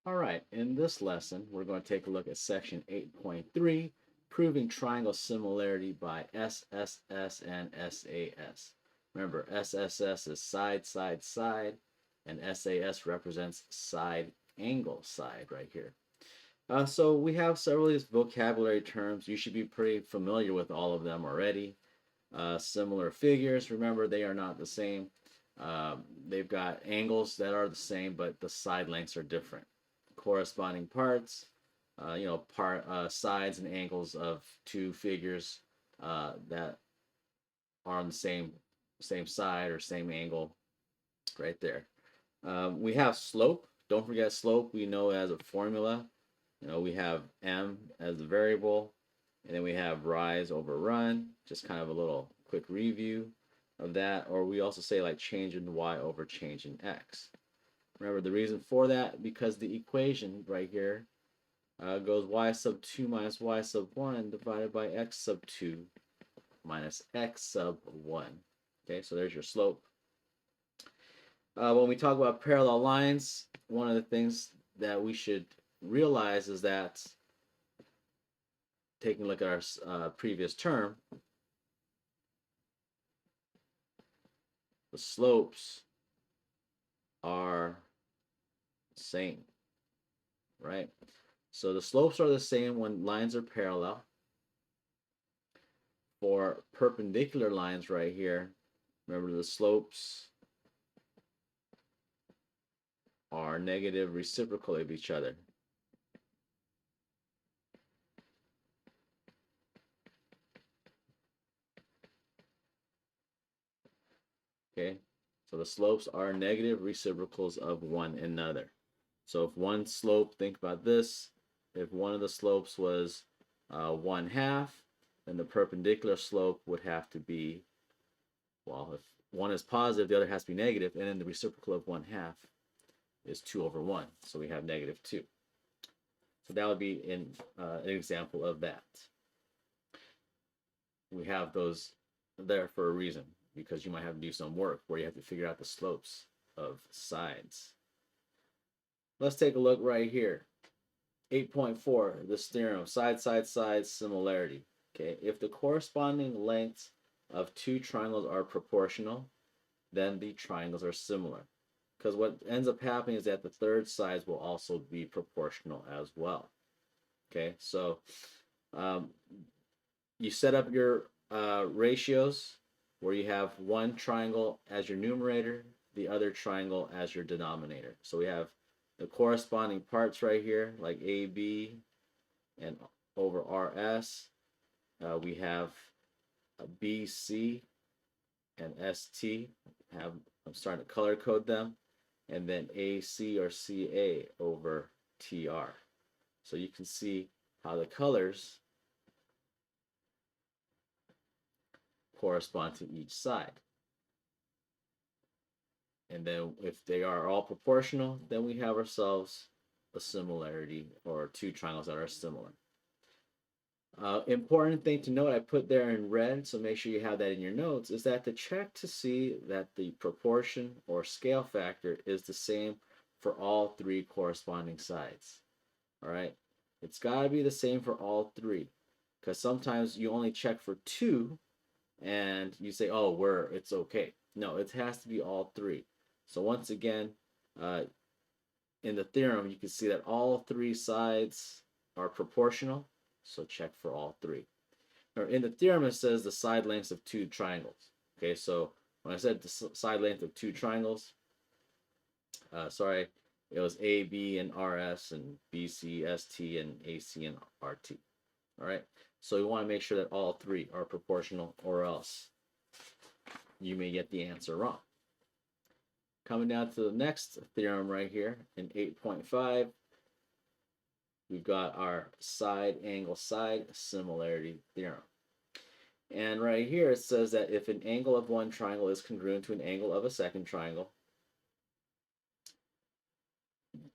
All right, in this lesson, we're going to take a look at section 8.3, proving triangle similarity by SSS and SAS. Remember, SSS is side, side, side, and SAS represents side, angle, side right here. So we have several of these vocabulary terms. You should be pretty familiar with all of them already. Similar figures, remember, they are not the same. They've got angles that are the same, but the side lengths are different. Corresponding parts, sides and angles of two figures that are on the same side or same angle, right there. We have slope. Don't forget slope. We know as a formula. We have m as the variable, and then we have rise over run. Just kind of a little quick review of that. Or we also say like change in y over change in x. Remember the reason for that, because the equation right here goes y sub 2 minus y sub 1 divided by x sub 2 minus x sub 1. Okay, so there's your slope. When we talk about parallel lines, one of the things that we should realize is that, taking a look at our previous term, the slopes are the same, right? So the slopes are the same when lines are parallel. For perpendicular lines right here, remember the slopes are negative reciprocal of each other. Okay, so the slopes are negative reciprocals of one another. So if one slope, think about this, if one of the slopes was 1/2, then the perpendicular slope would have to be, well, if one is positive, the other has to be negative, and then the reciprocal of 1/2 is 2 over 1. So we have -2. So that would be an example of that. We have those there for a reason, because you might have to do some work where you have to figure out the slopes of sides. Let's take a look right here. 8.4, this theorem, side, side, side, similarity. Okay, if the corresponding lengths of two triangles are proportional, then the triangles are similar. Because what ends up happening is that the third sides will also be proportional as well. Okay, so you set up your ratios where you have one triangle as your numerator, the other triangle as your denominator. So we have the corresponding parts right here, like AB and over RS. We have BC and ST. I'm starting to color code them. And then AC or CA over TR. So you can see how the colors correspond to each side. And then if they are all proportional, then we have ourselves a similarity, or two triangles that are similar. Important thing to note, I put there in red, so make sure you have that in your notes, is that to check to see that the proportion or scale factor is the same for all three corresponding sides. All right, it's got to be the same for all three, because sometimes you only check for two and you say, oh, it's okay. No, it has to be all three. So once again, in the theorem, you can see that all three sides are proportional, so check for all three. Or in the theorem, it says the side lengths of two triangles. Okay, so when I said the side length of two triangles, it was AB and RS and BC, ST, and AC and RT. All right, so you want to make sure that all three are proportional, or else you may get the answer wrong. Coming down to the next theorem right here in 8.5, we've got our side angle side similarity theorem. And right here it says that if an angle of one triangle is congruent to an angle of a second triangle,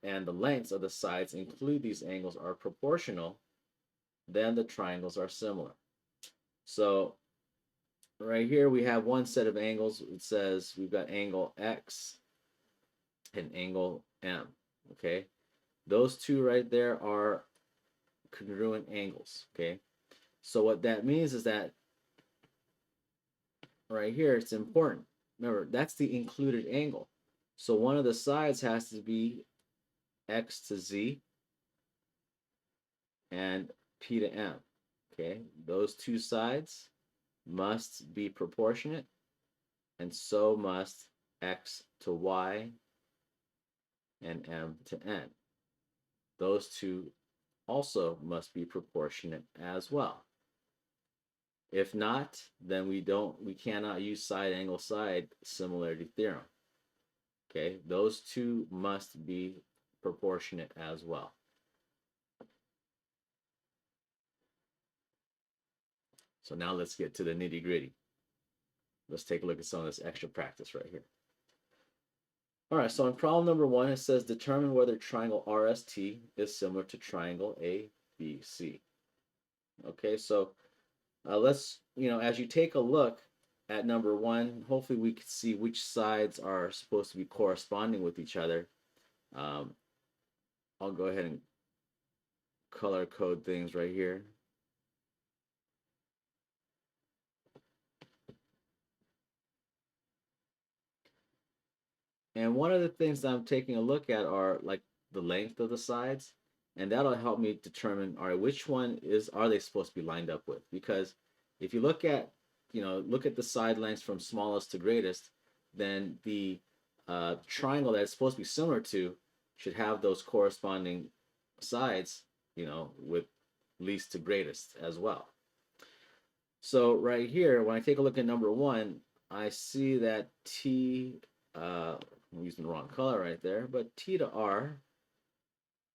and the lengths of the sides include these angles are proportional, then the triangles are similar. So right here we have one set of angles. It says we've got angle X and angle M. Okay, Those two right there are congruent angles, okay? So what that means is that right here, it's important. Remember, that's the included angle. So one of the sides has to be x to z and p to m, okay? Those two sides must be proportionate, and so must x to y and m to n. Those two also must be proportionate as well. If not, then we cannot use side angle side similarity theorem. Okay, those two must be proportionate as well. So now let's get to the nitty gritty. Let's take a look at some of this extra practice right here. All right, so in problem number 1, it says determine whether triangle RST is similar to triangle ABC. Okay, so let's, as you take a look at number 1, hopefully we can see which sides are supposed to be corresponding with each other. I'll go ahead and color code things right here. And one of the things that I'm taking a look at are like the length of the sides, and that'll help me determine, all right, which one are they supposed to be lined up with? Because if you look at the side lengths from smallest to greatest, then the triangle that it's supposed to be similar to should have those corresponding sides, with least to greatest as well. So right here, when I take a look at number 1, I see that I'm using the wrong color right there, but T to R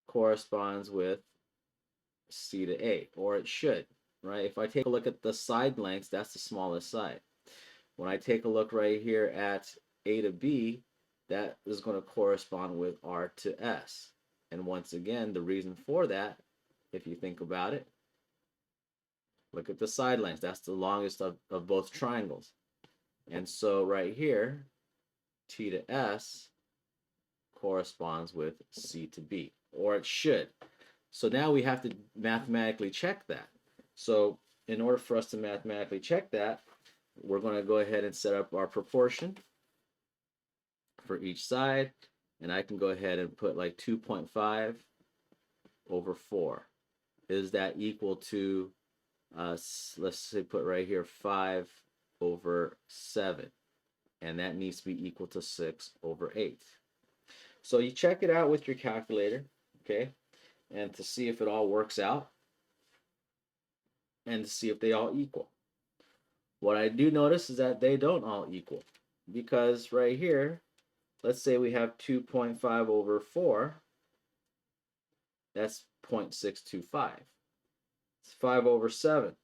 corresponds with C to A, or it should, right? If I take a look at the side lengths, that's the smallest side. When I take a look right here at A to B, that is going to correspond with R to S. And once again, the reason for that, if you think about it, look at the side lengths. That's the longest of both triangles. And so right here, T to S corresponds with C to B, or it should. So now we have to mathematically check that. So in order for us to mathematically check that, we're going to go ahead and set up our proportion for each side. And I can go ahead and put like 2.5 over 4. Is that equal to, let's say put right here 5 over 7. And that needs to be equal to 6 over 8. So you check it out with your calculator, okay, and to see if it all works out and to see if they all equal. What I do notice is that they don't all equal, because right here, let's say we have 2.5 over 4, that's 0.625. It's 5 over 7,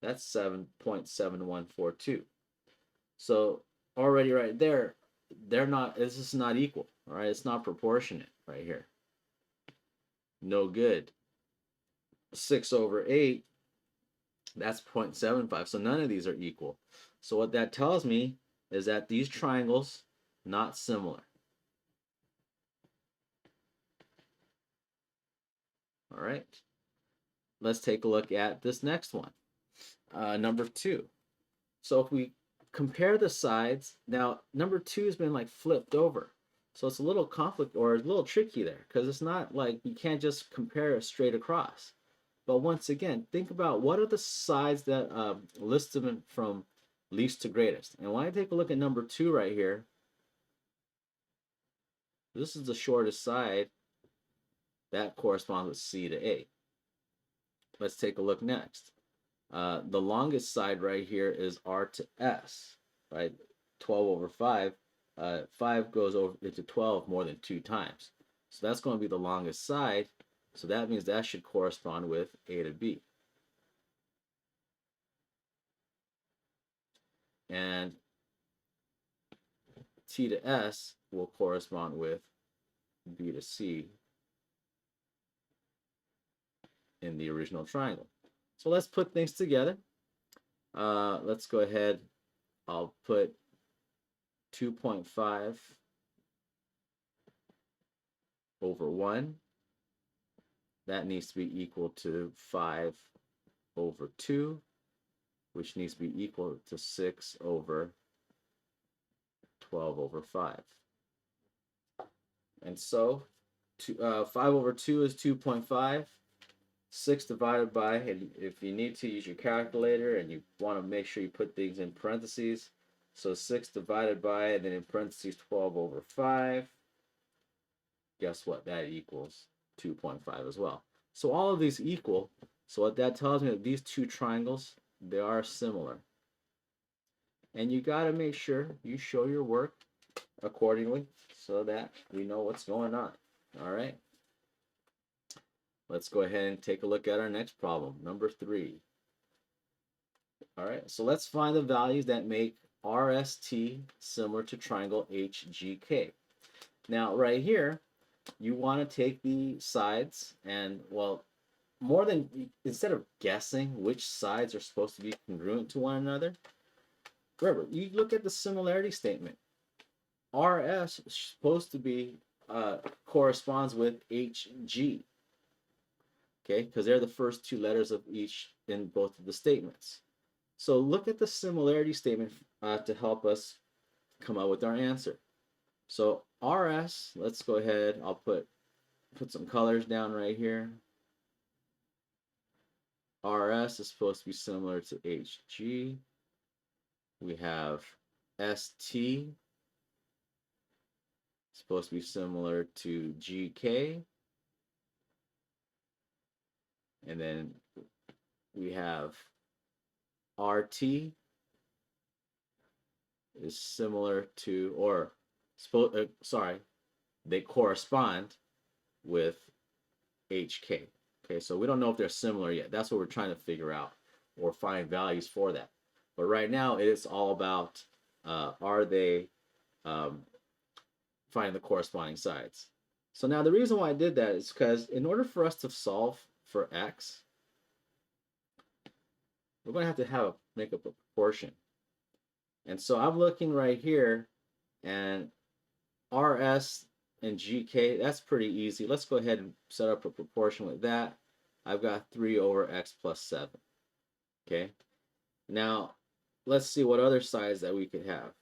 that's 7.7142. So already right there, this is not equal, all right? It's not proportionate right here. No good. 6 over 8, that's 0.75. So none of these are equal. So what that tells me is that these triangles, not similar. All right. Let's take a look at this next one. Number 2. So if we compare the sides, now number 2 has been like flipped over. So it's a little conflict, or a little tricky there, because it's not like you can't just compare it straight across. But once again, think about what are the sides that list them from least to greatest. And when I take a look at number 2 right here, this is the shortest side. That corresponds with C to A. Let's take a look next. The longest side right here is R to S, right? 12 over 5. 5 goes over into 12 more than 2 times. So that's going to be the longest side. So that means that should correspond with A to B. And T to S will correspond with B to C in the original triangle. So let's put things together. Let's go ahead. I'll put 2.5 over 1. That needs to be equal to 5 over 2, which needs to be equal to 6 over 12 over 5. And so 5 over 2 is 2.5. 6 divided by, and if you need to use your calculator and you want to make sure you put things in parentheses, so 6 divided by, and then in parentheses 12 over 5, guess what? That equals 2.5 as well. So all of these equal, so what that tells me that these two triangles, they are similar. And you got to make sure you show your work accordingly so that we know what's going on. All right. Let's go ahead and take a look at our next problem, number 3. All right, so let's find the values that make RST similar to triangle HGK. Now, right here, you want to take the sides and, well, instead of guessing which sides are supposed to be congruent to one another, remember, you look at the similarity statement. RS is supposed to be, corresponds with HG. Okay, because they're the first two letters of each in both of the statements. So look at the similarity statement to help us come up with our answer. So RS, let's go ahead, I'll put some colors down right here. RS is supposed to be similar to HG. We have ST, supposed to be similar to GK. And then we have RT is similar to, or they correspond with HK. Okay, so we don't know if they're similar yet. That's what we're trying to figure out or find values for that. But right now, it's all about are they finding the corresponding sides. So now the reason why I did that is because in order for us to solve for x, we're going to have make up a proportion. And so I'm looking right here, and RS and GK, that's pretty easy. Let's go ahead and set up a proportion with that. I've got 3 over x plus 7. Okay. Now, let's see what other sides that we could have.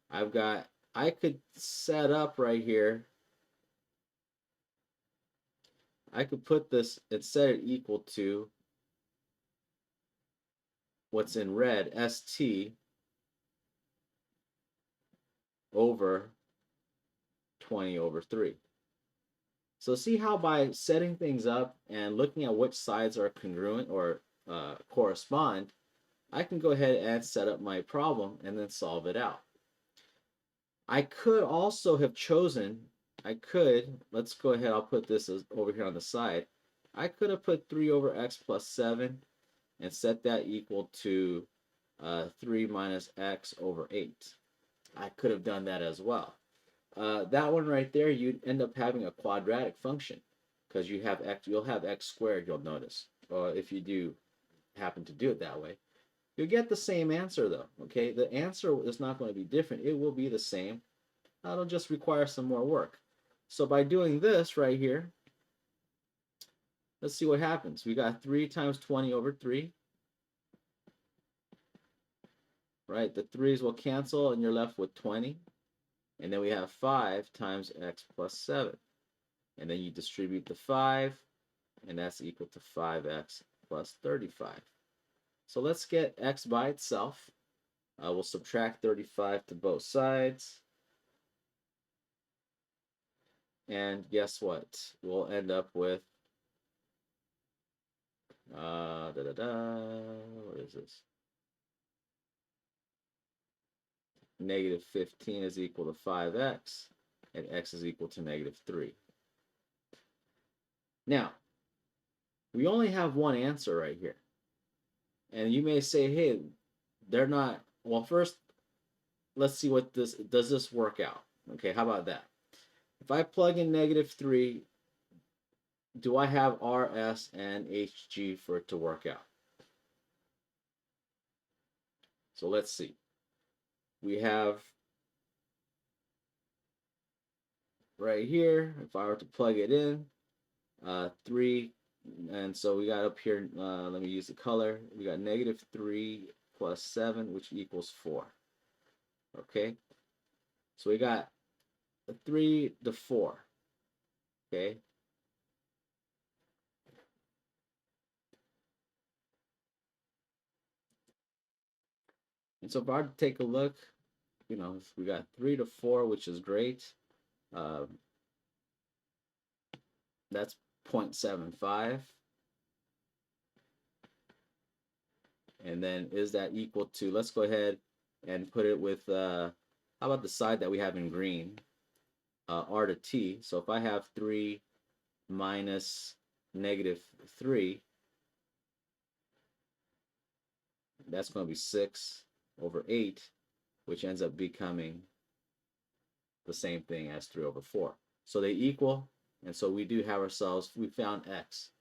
I could set up right here. I could put this and set it equal to what's in red, ST over 20 over 3. So see how by setting things up and looking at which sides are congruent or correspond, I can go ahead and set up my problem and then solve it out. I could also have chosen, let's go ahead, I'll put this over here on the side. I could have put 3 over x plus 7 and set that equal to 3 minus x over 8. I could have done that as well. That one right there, you'd end up having a quadratic function because you'll have x squared, you'll notice. If you do happen to do it that way. You'll get the same answer though, okay? The answer is not going to be different. It will be the same. That'll just require some more work. So by doing this right here, let's see what happens. We got 3 times 20 over 3. Right, the 3's will cancel and you're left with 20. And then we have 5 times x plus 7. And then you distribute the 5, and that's equal to 5x plus 35. So let's get x by itself. We'll subtract 35 to both sides. And guess what? We'll end up with, what is this? Negative 15 is equal to 5x, and x is equal to negative 3. Now, we only have one answer right here. And you may say, hey, they're not, well, first, let's see what does this work out? Okay, how about that? If I plug in negative 3, do I have RS and HG for it to work out? So let's see. We have right here, if I were to plug it in, 3, and so we got up here, let me use the color, we got -3 plus 7, which equals 4. Okay, so we got a 3 to 4. Okay, and so if I were to take a look, we got 3 to 4, which is great. Um, that's 0.75. And then is that equal to, let's go ahead and put it with, how about the side that we have in green, r to t. So if I have 3 minus -3, that's going to be 6 over 8, which ends up becoming the same thing as 3 over 4. So they equal, and so we do have ourselves, we found x,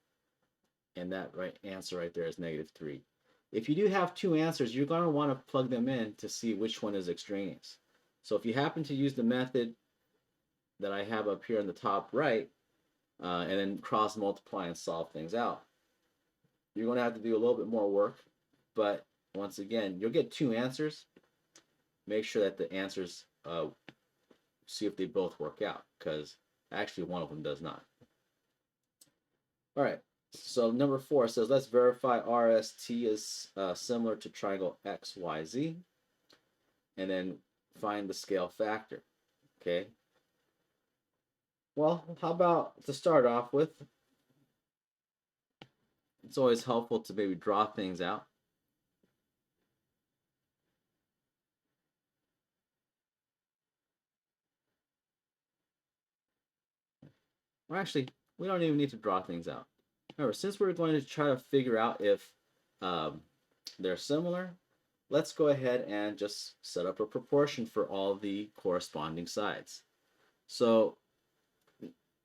and that right answer right there is -3. If you do have two answers, you're going to want to plug them in to see which one is extraneous. So if you happen to use the method that I have up here in the top right, and then cross multiply and solve things out, you're going to have to do a little bit more work. But once again, you'll get two answers. Make sure that the answers, see if they both work out, because actually one of them does not. All right, so number 4 says, let's verify RST is similar to triangle XYZ, and then find the scale factor. Okay. Well, how about to start off with, it's always helpful to maybe draw things out. Or actually, we don't even need to draw things out. Remember, since we're going to try to figure out if they're similar, let's go ahead and just set up a proportion for all the corresponding sides. So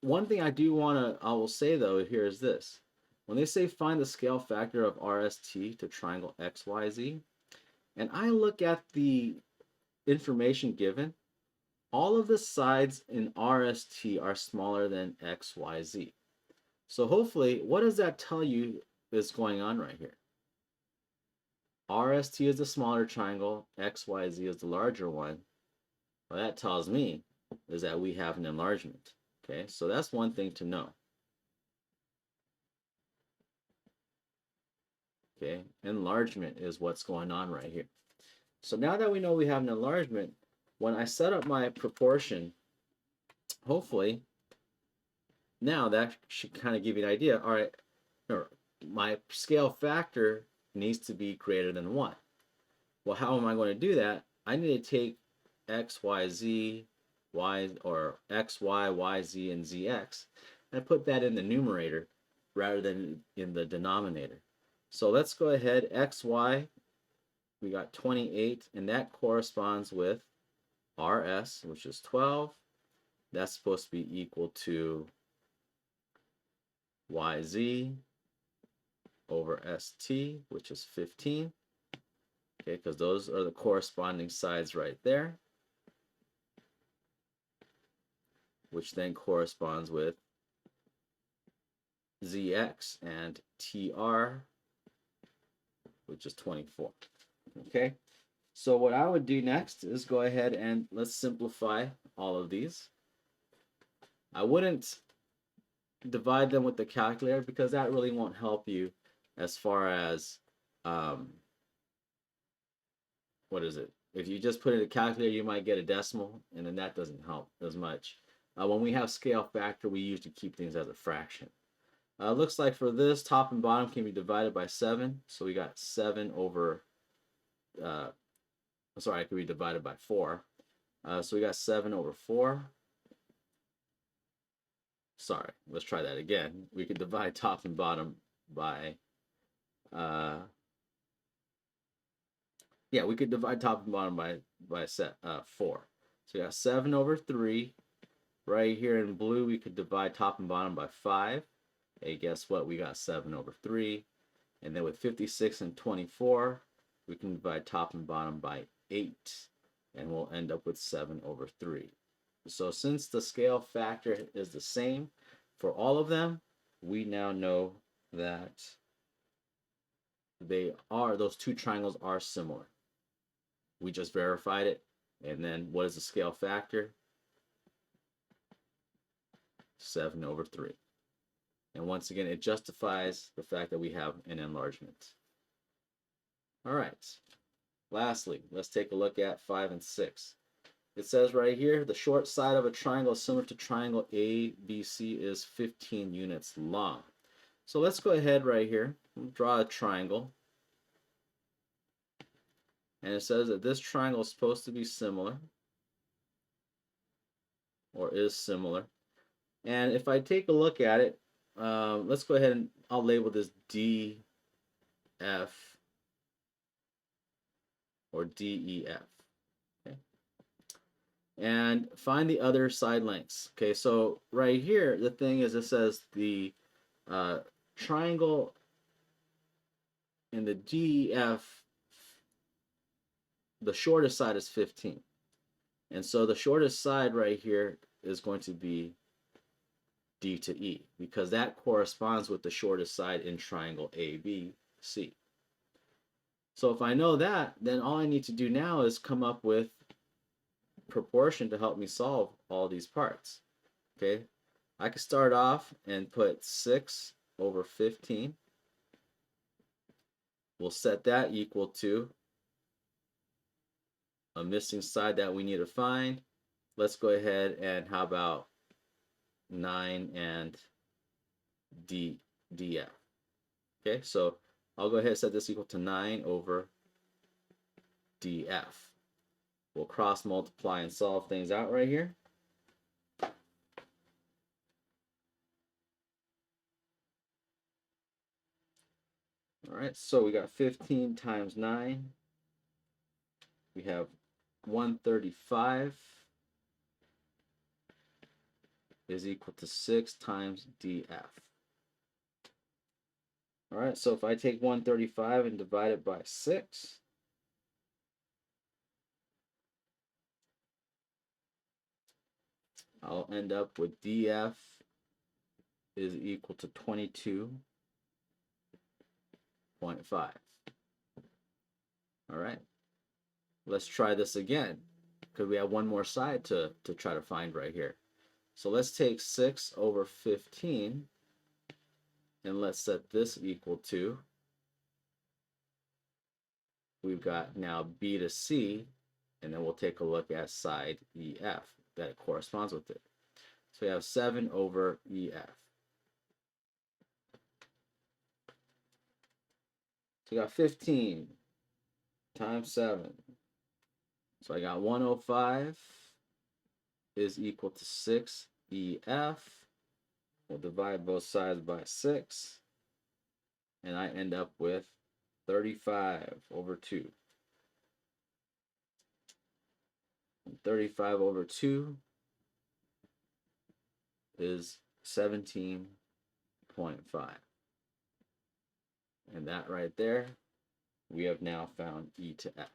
one thing I will say though here is this. When they say find the scale factor of RST to triangle XYZ, and I look at the information given, all of the sides in RST are smaller than XYZ. So hopefully, what does that tell you is going on right here? RST is the smaller triangle, XYZ is the larger one. What that tells me is that we have an enlargement. Okay, so that's one thing to know. Okay, enlargement is what's going on right here. So now that we know we have an enlargement, when I set up my proportion, hopefully, now that should kind of give you an idea. All right, my scale factor needs to be greater than 1. Well, how am I going to do that? I need to take x, y, z, y, or x, y, y, z, and zx, and put that in the numerator rather than in the denominator. So let's go ahead, x, y, we got 28, and that corresponds with rs, which is 12. That's supposed to be equal to yz over st, which is 15. Okay, because those are the corresponding sides right there, which then corresponds with zx and tr, which is 24. Okay, so what I would do next is go ahead and let's simplify all of these. I wouldn't divide them with the calculator because that really won't help you as far as what is it? If you just put it in a calculator, you might get a decimal, and then that doesn't help as much. When we have scale factor, we usually keep things as a fraction. Looks like for this, top and bottom can be divided by 7. So we got 7 over, sorry, it could be divided by 4. So we got 7 over 4. Sorry, let's try that again. We could divide top and bottom by, yeah, we could divide top and bottom by 4. So we got 7 over 3. Right here in blue, we could divide top and bottom by 5. Hey, guess what? We got 7 over 3. And then with 56 and 24, we can divide top and bottom by 8. And we'll end up with 7 over 3. So since the scale factor is the same for all of them, we now know that those two triangles are similar. We just verified it. And then what is the scale factor? 7/3. And once again, it justifies the fact that we have an enlargement. All right. Lastly, let's take a look at 5 and 6. It says right here, the short side of a triangle similar to triangle ABC is 15 units long. So let's go ahead right here and draw a triangle. And it says that this triangle is supposed to be similar, or is similar. And if I take a look at it, let's go ahead and I'll label this DF or DEF. Okay. And find the other side lengths. Okay, so right here, the thing is, it says the triangle in the DEF, the shortest side is 15. And so the shortest side right here is going to be D to E, because that corresponds with the shortest side in triangle ABC. So if I know that, then all I need to do now is come up with proportion to help me solve all these parts. Okay, I could start off and put 6/15. We'll set that equal to a missing side that we need to find. Let's go ahead and how about 9 and DF. Okay, so I'll go ahead and set this equal to 9/DF. We'll cross multiply and solve things out right here. All right, so we got 15 times 9. We have 135 is equal to 6 times DF. All right, so if I take 135 and divide it by 6, I'll end up with DF is equal to 22.5. All right, let's try this again, because we have one more side to try to find right here. So let's take 6/15 and let's set this equal to, we've got now B to C, and then we'll take a look at side EF that corresponds with it. So we have 7/EF. So we got 15 times 7. So I got 105 is equal to 6EF. We'll divide both sides by 6. And I end up with 35/2. And 35/2 is 17.5. And that right there, we have now found E to F.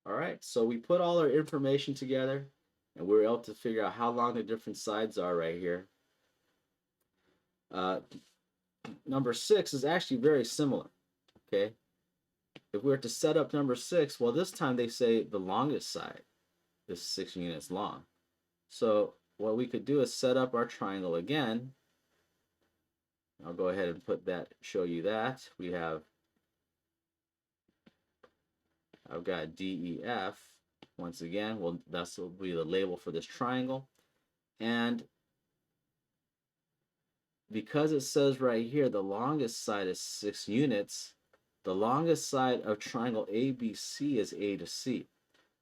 All right, so we put all our information together, and we were able to figure out how long the different sides are right here. Number 6 is actually very similar, okay? If we were to set up number 6, well, this time they say the longest side is 6 units long. So what we could do is set up our triangle again. I'll go ahead and put that, show you that. I've got DEF. Once again, well, that will be the label for this triangle. And because it says right here the longest side is 6 units, the longest side of triangle ABC is A to C.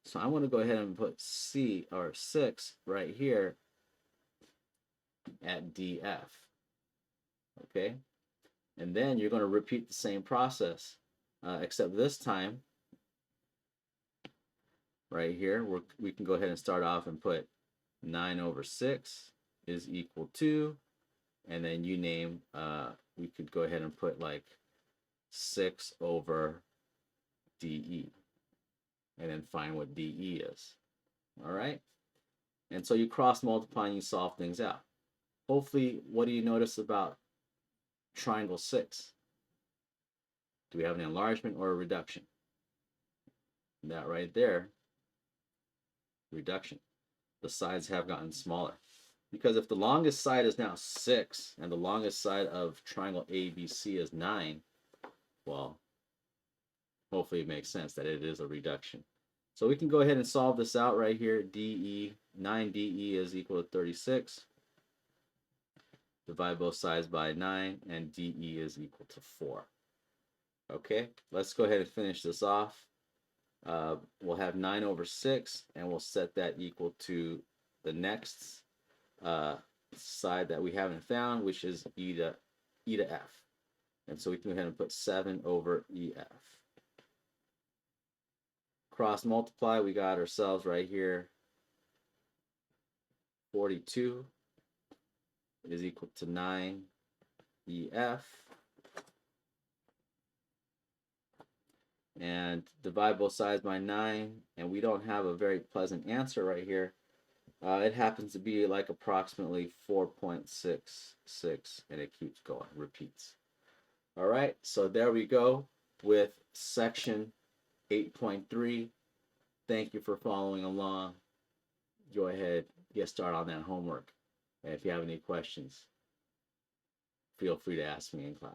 So I'm going to go ahead and put C, or 6, right here at DF. Okay? And then you're going to repeat the same process, except this time, right here, we can go ahead and start off and put 9/6 is equal to, and then you name, we could go ahead and put like 6/DE, and then find what DE is. All right. And so you cross multiply and you solve things out. Hopefully, what do you notice about triangle 6? Do we have an enlargement or a reduction? That right there, reduction. The sides have gotten smaller. Because if the longest side is now 6 and the longest side of triangle ABC is 9, well, hopefully it makes sense that it is a reduction. So we can go ahead and solve this out right here. DE, 9DE is equal to 36. Divide both sides by 9, and DE is equal to 4. Okay, let's go ahead and finish this off. We'll have 9 over 6, and we'll set that equal to the next side that we haven't found, which is e to f. And so we can go ahead and put 7 over EF. Cross multiply, we got ourselves right here 42 is equal to 9 EF. And divide both sides by 9, and we don't have a very pleasant answer right here. It happens to be like approximately 4.66, and it keeps going, repeats. All right, so there we go with section 8.3. Thank you for following along. Go ahead, get started on that homework. And if you have any questions, feel free to ask me in class.